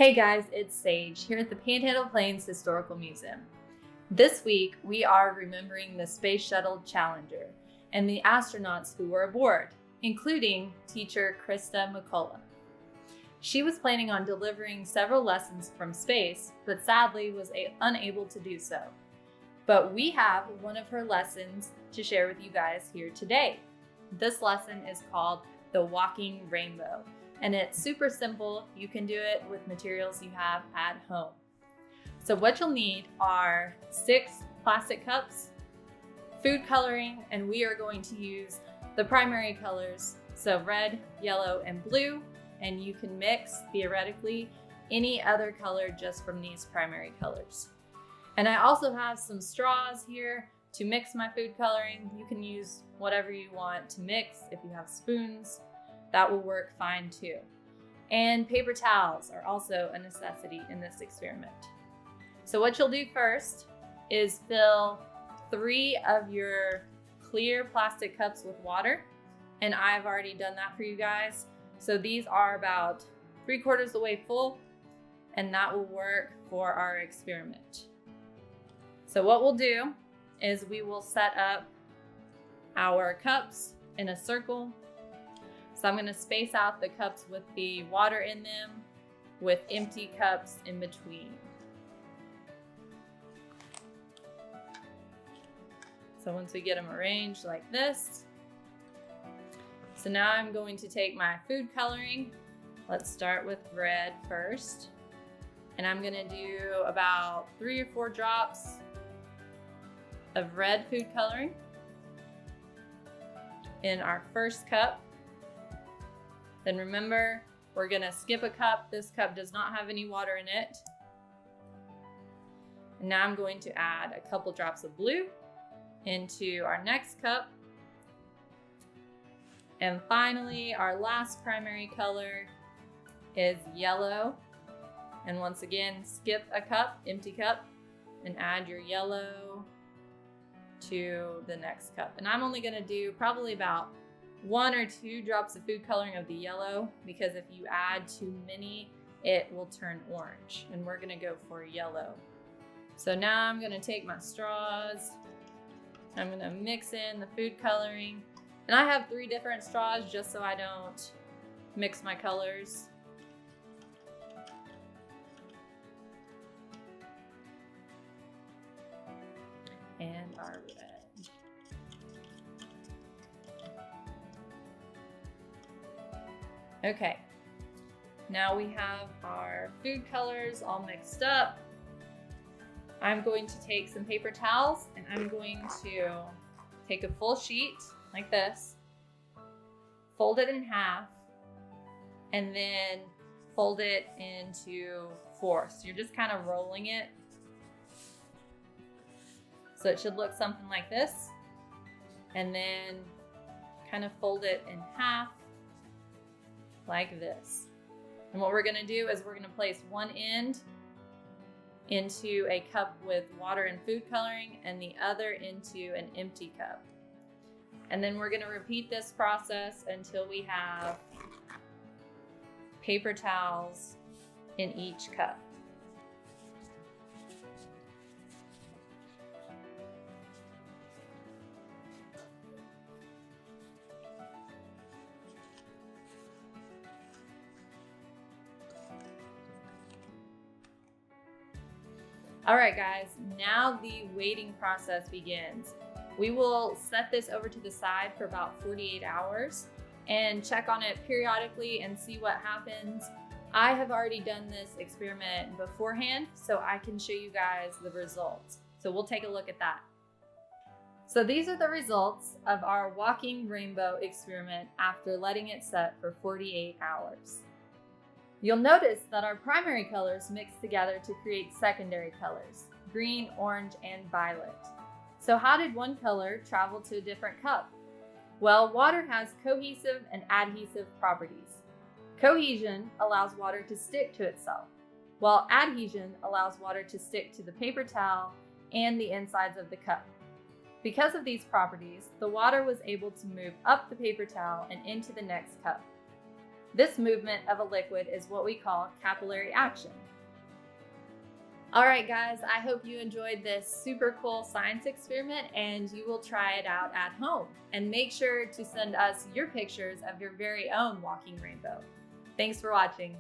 Hey guys, it's Sage here at the Panhandle-Plains Historical Museum. This week we are remembering the Space Shuttle Challenger and the astronauts who were aboard, including teacher Krista McCullough. She was planning on delivering several lessons from space, but sadly was unable to do so. But we have one of her lessons to share with you guys here today. This lesson is called The Walking Rainbow. And it's super simple. You can do it with materials you have at home. So what you'll need are 6 plastic cups, food coloring, and we are going to use the primary colors, so red, yellow, and blue, and you can mix, theoretically, any other color just from these primary colors. And I also have some straws here to mix my food coloring. You can use whatever you want to mix. If you have spoons, that will work fine too. And paper towels are also a necessity in this experiment. So what you'll do first is fill 3 of your clear plastic cups with water. And I've already done that for you guys. So these are about 3/4 the way full, and that will work for our experiment. So what we'll do is we will set up our cups in a circle. So I'm going to space out the cups with the water in them with empty cups in between. So once we get them arranged like this, so now I'm going to take my food coloring. Let's start with red first. And I'm going to do about 3 or 4 drops of red food coloring in our first cup. Then remember, we're gonna skip a cup. This cup does not have any water in it. And now I'm going to add a couple drops of blue into our next cup. And finally, our last primary color is yellow. And once again, skip a cup, empty cup, and add your yellow to the next cup. And I'm only gonna do probably about 1 or 2 drops of food coloring of the yellow, because if you add too many, it will turn orange, and we're gonna go for yellow. So now I'm gonna take my straws, I'm gonna mix in the food coloring, and I have 3 different straws just so I don't mix my colors. And our red. Okay, now we have our food colors all mixed up. I'm going to take some paper towels and I'm going to take a full sheet like this, fold it in half, and then fold it into 4. So you're just kind of rolling it. So it should look something like this, and then kind of fold it in half like this. And what we're gonna do is we're gonna place one end into a cup with water and food coloring and the other into an empty cup. And then we're gonna repeat this process until we have paper towels in each cup. All right, guys, now the waiting process begins. We will set this over to the side for about 48 hours and check on it periodically and see what happens. I have already done this experiment beforehand, so I can show you guys the results. So we'll take a look at that. So these are the results of our walking rainbow experiment after letting it set for 48 hours. You'll notice that our primary colors mix together to create secondary colors, green, orange, and violet. So how did one color travel to a different cup? Well, water has cohesive and adhesive properties. Cohesion allows water to stick to itself, while adhesion allows water to stick to the paper towel and the insides of the cup. Because of these properties, the water was able to move up the paper towel and into the next cup. This movement of a liquid is what we call capillary action. All right, guys, I hope you enjoyed this super cool science experiment and you will try it out at home. And make sure to send us your pictures of your very own walking rainbow. Thanks for watching.